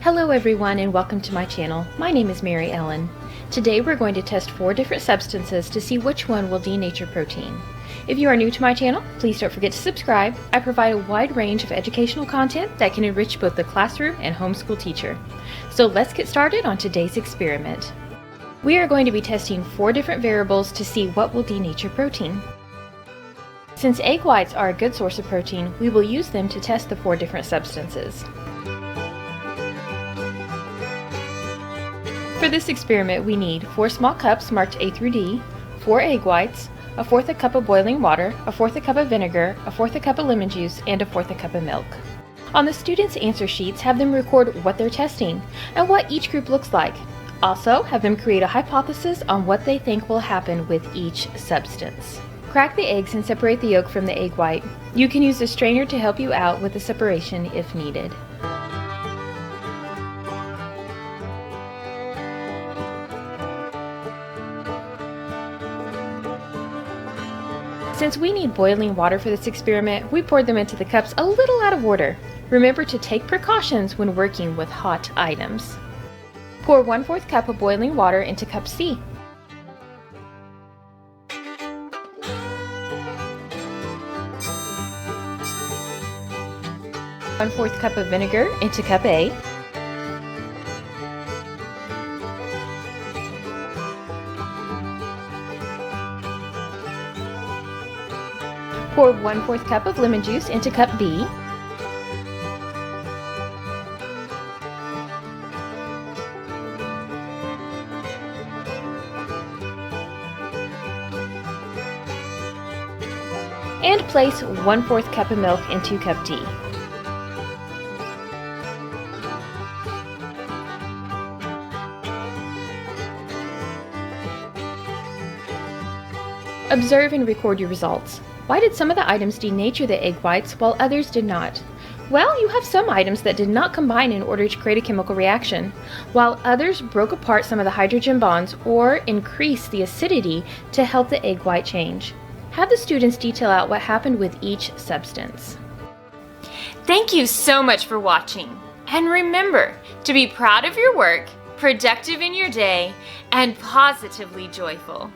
Hello everyone and welcome to my channel. My name is Mary Ellen. Today we're going to test 4 different substances to see which one will denature protein. If you are new to my channel, please don't forget to subscribe. I provide a wide range of educational content that can enrich both the classroom and homeschool teacher. So let's get started on today's experiment. We are going to be testing 4 different variables to see what will denature protein. Since egg whites are a good source of protein, we will use them to test the 4 different substances. For this experiment, we need 4 small cups marked A through D, 4 egg whites, 1/4 a cup of boiling water, 1/4 a cup of vinegar, 1/4 a cup of lemon juice, and 1/4 a cup of milk. On the students' answer sheets, have them record what they're testing and what each group looks like. Also, have them create a hypothesis on what they think will happen with each substance. Crack the eggs and separate the yolk from the egg white. You can use a strainer to help you out with the separation if needed. Since we need boiling water for this experiment, we poured them into the cups a little out of order. Remember to take precautions when working with hot items. Pour 1/4 cup of boiling water into cup C. One-fourth cup of vinegar into cup A. Pour 1/4 cup of lemon juice into cup B. And place 1/4 cup of milk into cup D. Observe and record your results. Why did some of the items denature the egg whites while others did not? Well, you have some items that did not combine in order to create a chemical reaction, while others broke apart some of the hydrogen bonds or increased the acidity to help the egg white change. Have the students detail out what happened with each substance. Thank you so much for watching. And remember to be proud of your work, productive in your day, and positively joyful.